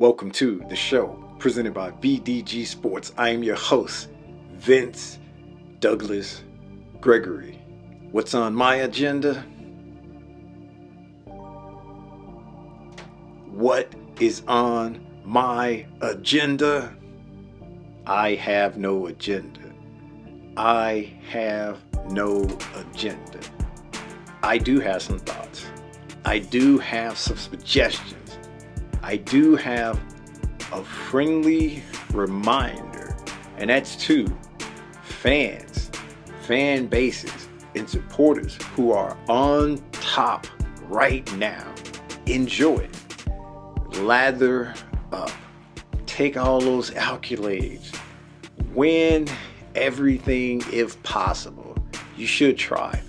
Welcome to the show presented by VDG Sports. I am your host, Vince Douglas Gregory. What's on my agenda? What is on my agenda? I have no agenda. I have no agenda. I do have some thoughts. I do have some suggestions. I do have a friendly reminder, and that's to fans, fan bases, and supporters who are on top right now. Enjoy it. Lather up. Take all those accolades. Win everything if possible. You should try.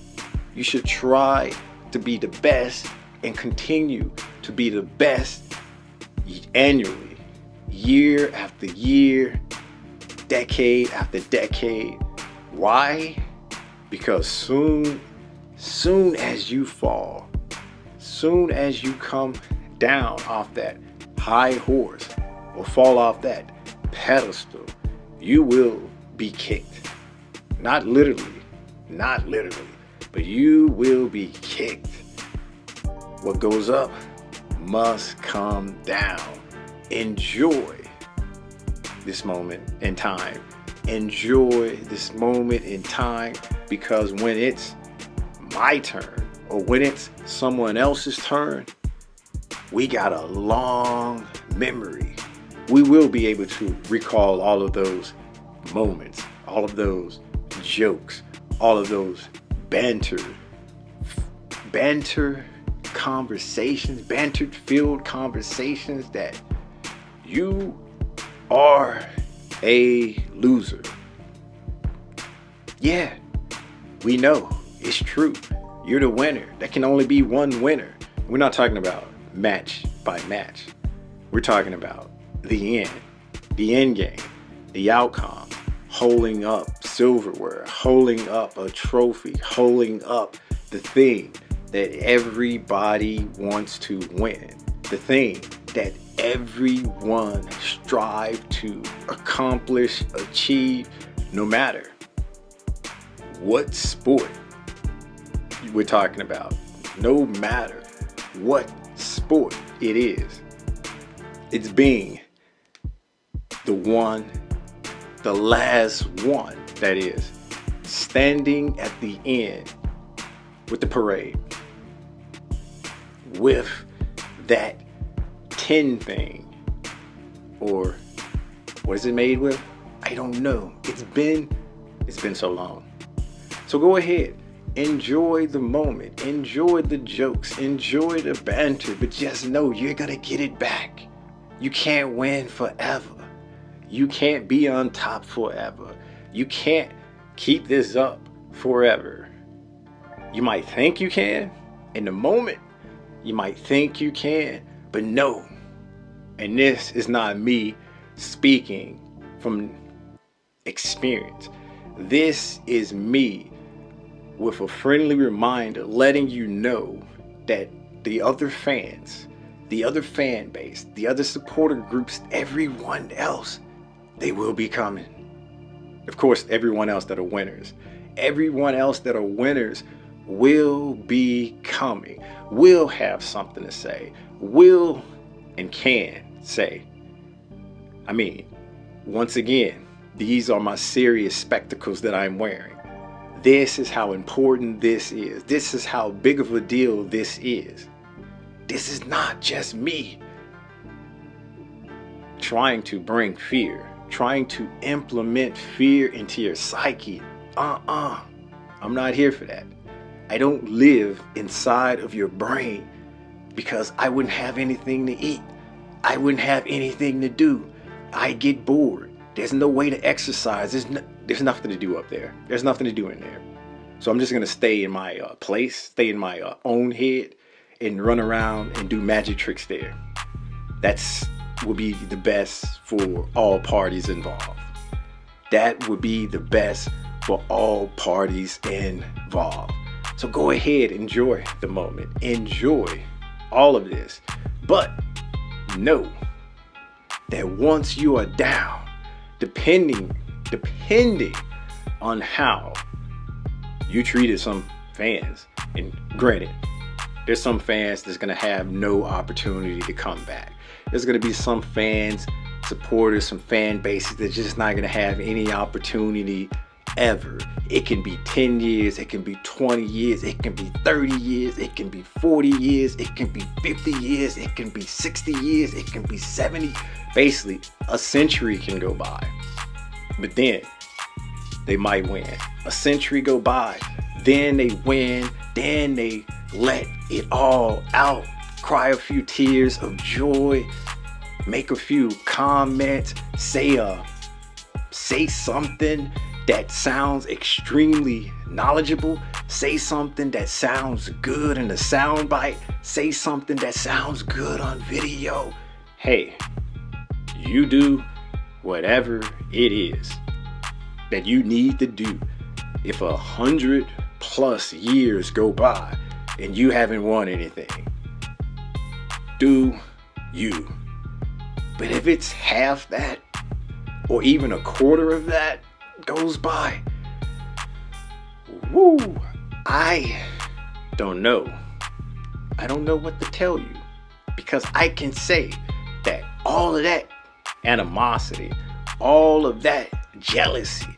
You should try to be the best and continue to be the best annually, year after year, decade after decade. Why? Because soon as you fall, soon as you come down off that high horse or fall off that pedestal, you will be kicked. Not literally, but you will be kicked. What goes up must come down. Enjoy this moment in time. Enjoy this moment in time, because when it's my turn or when it's someone else's turn, we got a long memory. We will be able to recall all of those moments, all of those jokes, all of those banter conversations, banter-filled conversations that you are a loser. Yeah, we know it's true. You're the winner. There can only be one winner. We're not talking about match by match. We're talking about the end game, the outcome, holding up silverware, holding up a trophy, holding up the thing that everybody wants to win, the thing that everyone strive to accomplish, achieve, no matter what sport we're talking about, no matter what sport it is. It's being the one, the last one, that is, standing at the end with the parade, with that tin thing, or what is it made with? I don't know. It's been so long. So go ahead, enjoy the moment, enjoy the jokes, enjoy the banter, but just know you're gonna get it back. You can't win forever. You can't be on top forever. You can't keep this up forever. You might think you can in the moment. You might think you can, but no. And this is not me speaking from experience. This is me with a friendly reminder, letting you know that the other fans, the other fan base, the other supporter groups, everyone else, they will be coming. Of course, everyone else that are winners. Everyone else that are winners will be coming, will have something to say, will and can say. I mean, once again, these are my serious spectacles that I'm wearing. This is how important this is. This is how big of a deal this is. This is not just me trying to bring fear, trying to implement fear into your psyche. I'm not here for that. I don't live inside of your brain, because I wouldn't have anything to eat. I wouldn't have anything to do. I get bored. There's no way to exercise. There's nothing to do up there. There's nothing to do in there. So I'm just going to stay in my place, stay in my own head, and run around and do magic tricks there. That's would be the best for all parties involved. That would be the best for all parties involved. So go ahead, enjoy the moment, enjoy all of this, but know that once you are down, depending on how you treated some fans, and granted, there's some fans that's gonna have no opportunity to come back. There's gonna be some fans, supporters, some fan bases that's just not gonna have any opportunity ever. It can be 10 years, it can be 20 years, it can be 30 years, it can be 40 years, it can be 50 years, it can be 60 years, it can be 70. Basically, a century can go by, but then they might win. A century go by, then they win, then they let it all out, cry a few tears of joy, make a few comments, say something that sounds extremely knowledgeable, say something that sounds good in a soundbite, say something that sounds good on video. Hey, you do whatever it is that you need to do. If 100+ years go by and you haven't won anything, do you. But if it's half that, or even a quarter of that goes by, woo, I don't know. I don't know what to tell you, because I can say that all of that animosity, all of that jealousy,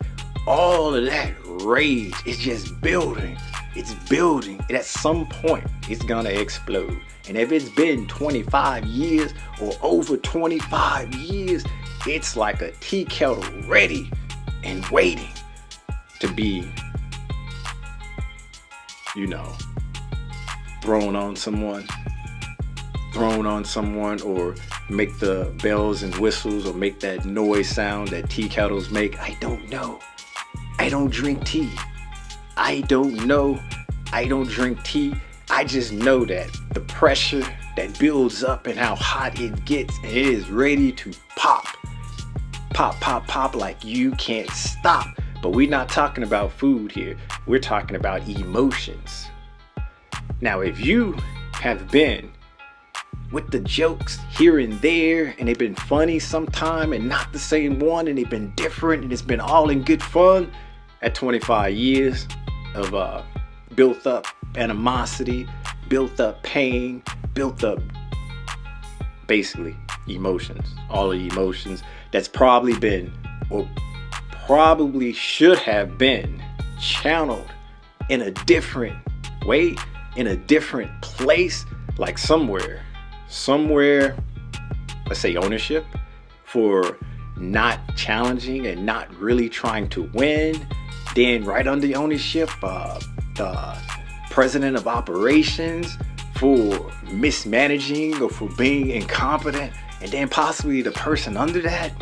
all of that rage is just building. It's building, and at some point it's gonna explode. And if it's been 25 years or over 25 years, it's like a tea kettle ready and waiting to be, thrown on someone, or make the bells and whistles, or make that noise sound that tea kettles make. I don't know. I don't drink tea. I don't know. I don't drink tea. I just know that the pressure that builds up and how hot it gets, and it is ready to pop. Pop, pop, pop like you can't stop. But we're not talking about food here. We're talking about emotions. Now, if you have been with the jokes here and there, and they've been funny sometime and not the same one, and they've been different, and it's been all in good fun, at 25 years of built up animosity, built up pain, built up basically emotions, all the emotions that's probably been, or probably should have been, channeled in a different way, in a different place, like somewhere, let's say ownership, for not challenging and not really trying to win. Then right under ownership, the president of operations for mismanaging or for being incompetent. And then possibly the person under that,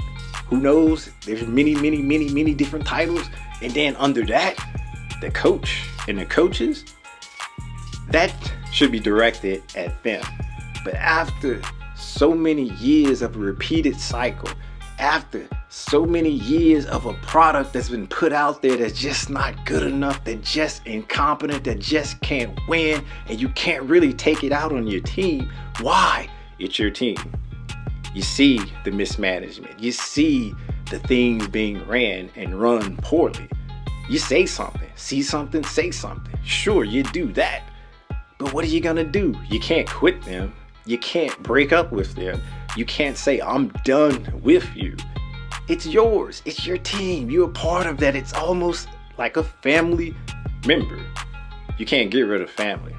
who knows, there's many different titles. And then under that, the coach and the coaches, that should be directed at them. But after so many years of a repeated cycle, after so many years of a product that's been put out there that's just not good enough, that just incompetent, that just can't win, and you can't really take it out on your team. Why? It's your team. You see the mismanagement. You see the things being ran and run poorly. You say something, see something, say something. Sure, you do that. But what are you gonna do? You can't quit them. You can't break up with them. You can't say, I'm done with you. It's yours. It's your team. You're a part of that. It's almost like a family member. You can't get rid of family.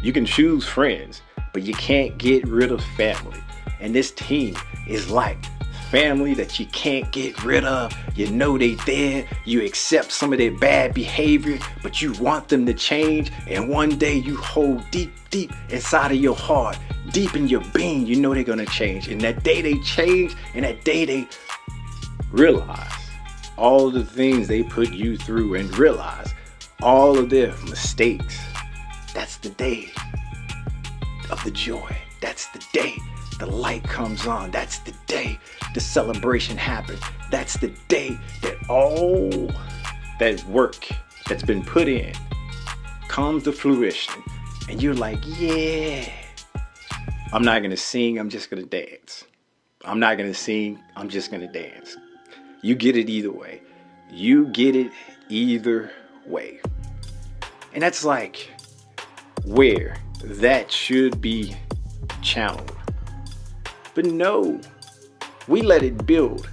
You can choose friends, but you can't get rid of family. And this team is like family that you can't get rid of. You know they there. You accept some of their bad behavior, but you want them to change. And one day you hold deep inside of your heart, deep in your being, you know they're gonna change. And that day they change, and that day they realize all the things they put you through, and realize all of their mistakes. That's the day of the joy. That's the day the light comes on. That's the day the celebration happens. That's the day that all that work that's been put in comes to fruition. And you're like, yeah, I'm not gonna sing, I'm just gonna dance. I'm not going to sing. I'm just going to dance. You get it either way. You get it either way. And that's like where that should be channeled. But no, we let it build.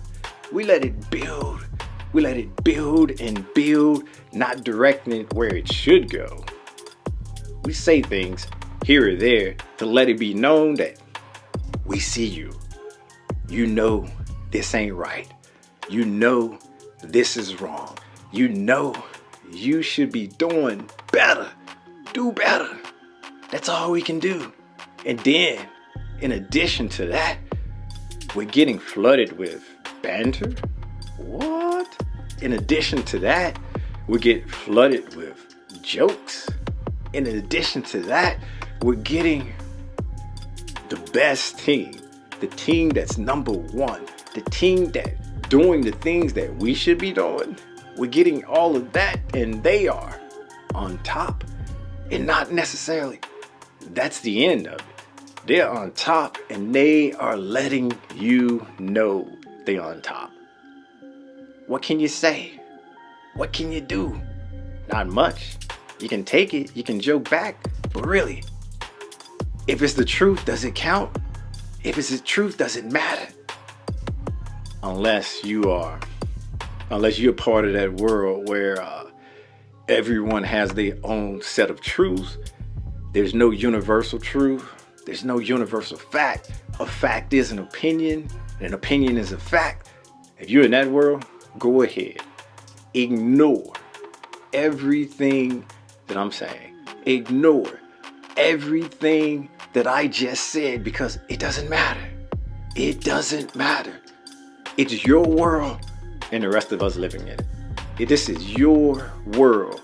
We let it build. We let it build and build, not directing it where it should go. We say things here or there to let it be known that we see you. You know this ain't right. You know this is wrong. You know you should be doing better. Do better. That's all we can do. And then, in addition to that, we're getting flooded with banter. What? In addition to that, we get flooded with jokes. In addition to that, we're getting the best team. The team that's number one. The team that doing the things that we should be doing. We're getting all of that, and they are on top. And not necessarily that's the end of it. They're on top, and they are letting you know they're on top. What can you say? What can you do? Not much. You can take it, you can joke back, but really, if it's the truth, does it count? If it's the truth, does it matter? Unless you're part of that world where everyone has their own set of truths. There's no universal truth. There's no universal fact. A fact is an opinion. An opinion is a fact. If you're in that world, go ahead. Ignore everything that I'm saying. Ignore everything that I just said because it doesn't matter. It doesn't matter. It's your world and the rest of us living in it. This is your world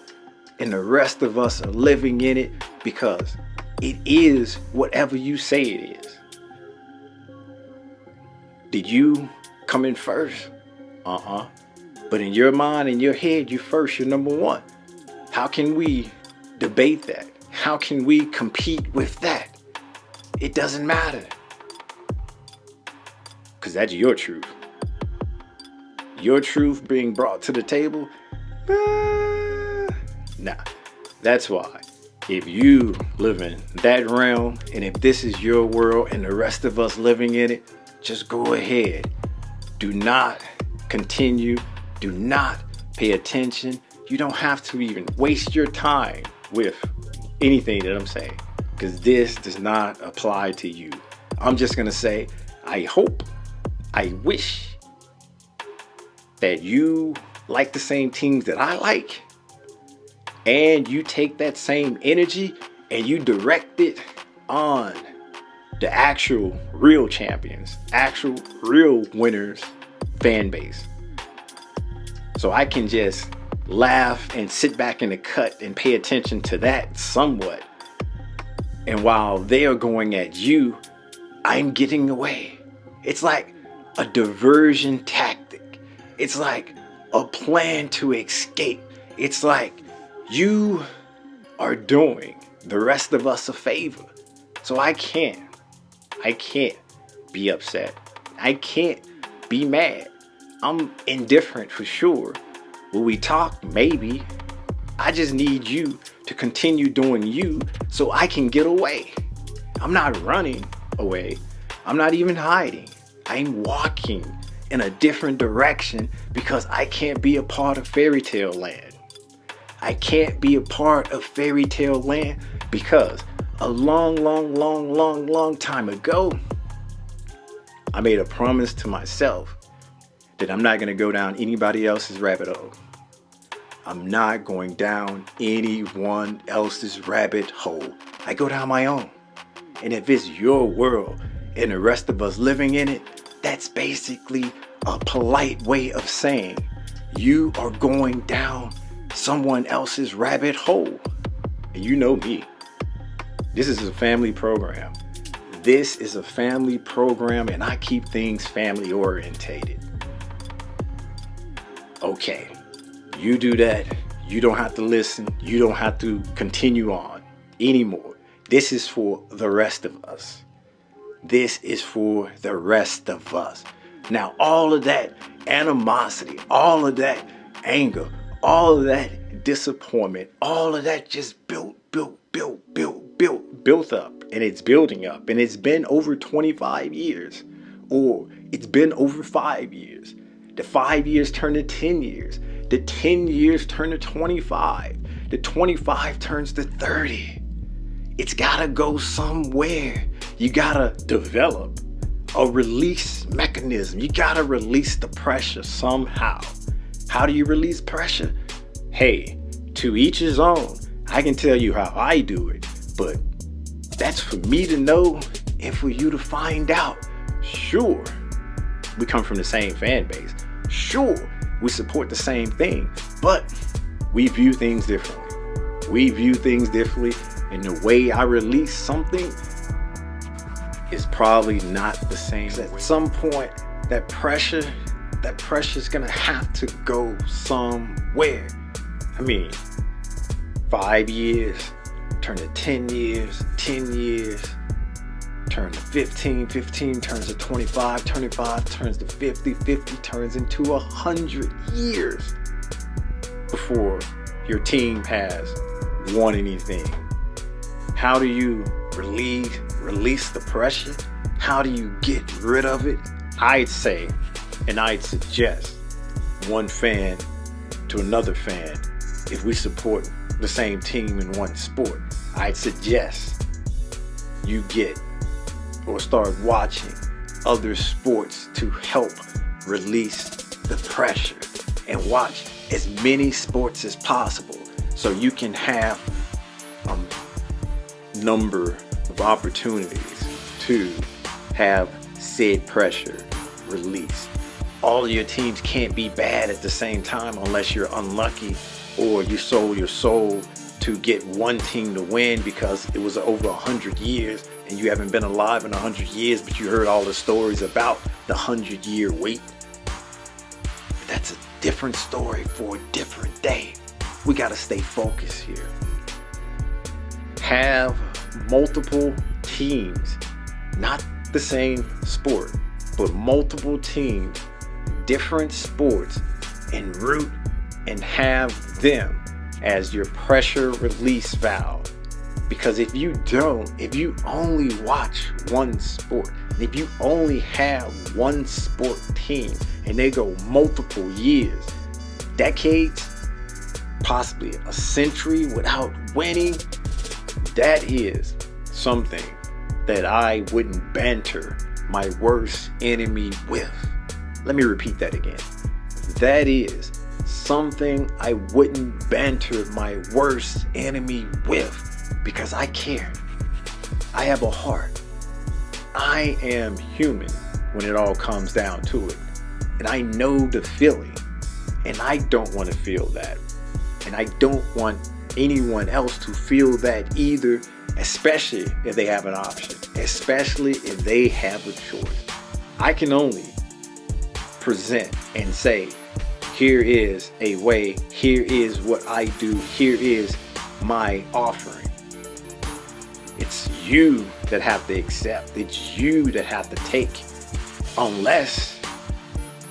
and the rest of us are living in it because it is whatever you say it is. Did you come in first? But in your mind, in your head, you first, you're number one. How can we debate that? How can we compete with that? It doesn't matter. Because that's your truth. Your truth being brought to the table? Nah. That's why if you live in that realm and if this is your world and the rest of us living in it, just go ahead. Do not continue. Do not pay attention. You don't have to even waste your time with anything that I'm saying because this does not apply to you. I'm just going to say, I hope, I wish that you like the same teams that I like and you take that same energy and you direct it on the actual real champions, actual real winners fan base. So I can just laugh and sit back in the cut and pay attention to that somewhat. And while they are going at you, I'm getting away. It's like a diversion tactic. It's like a plan to escape. It's like you are doing the rest of us a favor. So I can't be upset. I can't be mad. I'm indifferent for sure. Will we talk? Maybe. I just need you to continue doing you so I can get away. I'm not running away. I'm not even hiding. I'm walking in a different direction because I can't be a part of fairy tale land. I can't be a part of fairy tale land because a long time ago, I made a promise to myself that I'm not going to go down anybody else's rabbit hole. I'm not going down anyone else's rabbit hole. I go down my own. And if it's your world and the rest of us living in it, that's basically a polite way of saying you are going down someone else's rabbit hole. And you know me. This is a family program. This is a family program and I keep things family orientated. Okay, you do that. You don't have to listen. You don't have to continue on anymore. This is for the rest of us. This is for the rest of us. Now, all of that animosity, all of that anger, all of that disappointment, all of that just built up, and it's building up, and it's been over 25 years, or it's been over 5 years. The 5 years turn to 10 years. The 10 years turn to 25. The 25 turns to 30. It's gotta go somewhere. You gotta develop a release mechanism. You gotta release the pressure somehow. How do you release pressure? Hey, to each his own. I can tell you how I do it, but that's for me to know and for you to find out. Sure, we come from the same fan base. Sure, we support the same thing, but we view things differently. We view things differently, and the way I release something is probably not the same. At some point, that pressure's gonna have to go somewhere. I mean, 5 years turn to 10 years, 10 years turn to 15, 15 turns to 25, 25 turns to 50, 50 turns into 100 years before your team has won anything. How do you release the pressure? How do you get rid of it? I'd say, and I'd suggest, one fan to another fan, if we support the same team in one sport, I'd suggest you get or start watching other sports to help release the pressure, and watch as many sports as possible so you can have a number of opportunities to have said pressure released. All of your teams can't be bad at the same time unless you're unlucky, or you sold your soul to get one team to win because it was over 100 years and you haven't been alive in 100 years, but you heard all the stories about the 100-year wait. That's a different story for a different day. We got to stay focused here. Have multiple teams, not the same sport, but multiple teams, different sports, and root and have them as your pressure release valve. Because if you only watch one sport, if you only have one sport team and they go multiple years, decades, possibly a century without winning, that is something that I wouldn't banter my worst enemy with. Let me repeat that again. That is something I wouldn't banter my worst enemy with, because I care. I have a heart. I am human when it all comes down to it. And I know the feeling. And I don't want to feel that. And I don't want anyone else to feel that either, especially if they have an option, especially if they have a choice. I can only present and say, here is a way, here is what I do, here is my offering. It's you that have to accept, it's you that have to take, unless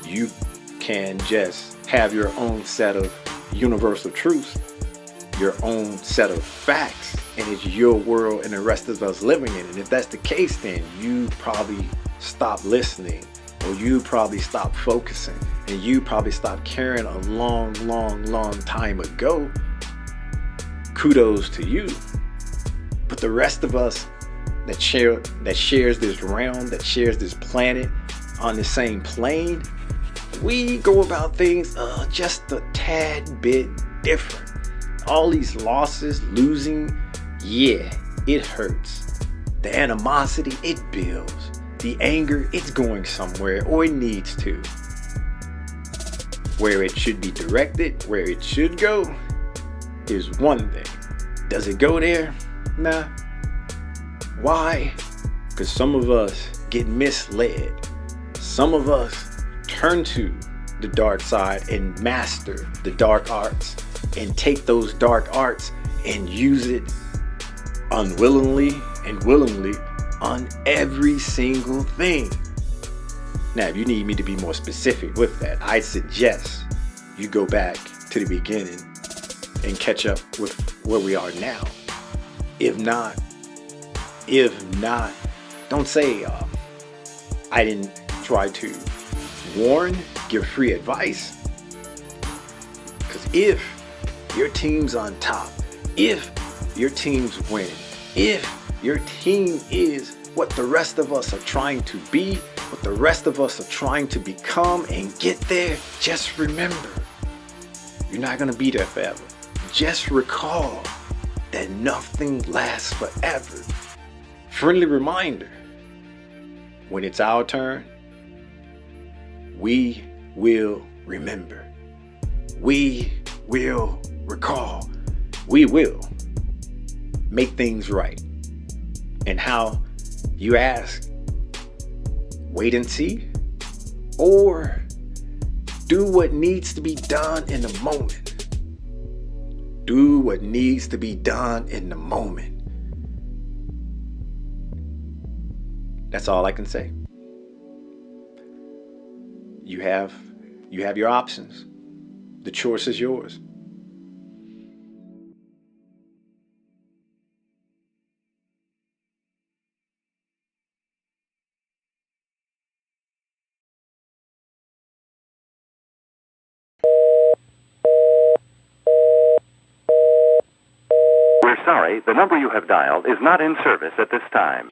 you can just have your own set of universal truths, your own set of facts, and it's your world and the rest of us living in it. And if that's the case, then you probably stop listening, or you probably stop focusing, and you probably stopped caring a long time ago. Kudos to you. But the rest of us that shares this realm, that shares this planet on the same plane, we go about things just a tad bit different. All these losses, losing, yeah, it hurts. The animosity, it builds. The anger, it's going somewhere, or it needs to. Where it should be directed, where it should go, is one thing. Does it go there? Nah. Why? Because some of us get misled. Some of us turn to the dark side and master the dark arts and take those dark arts and use it unwillingly and willingly on every single thing. Now, if you need me to be more specific with that, I suggest you go back to the beginning and catch up with where we are now. If not, don't say I didn't try to warn, give free advice. Because if your team's on top, if your team's winning, if your team is what the rest of us are trying to be, what the rest of us are trying to become and get there, just remember, you're not going to be there forever. Just recall that nothing lasts forever. Friendly reminder, when it's our turn, we will remember. We will recall. We will make things right. And how, you ask, wait and see, or do what needs to be done in the moment. Do what needs to be done in the moment. That's all I can say. You have your options. The choice is yours. We're sorry, the number you have dialed is not in service at this time.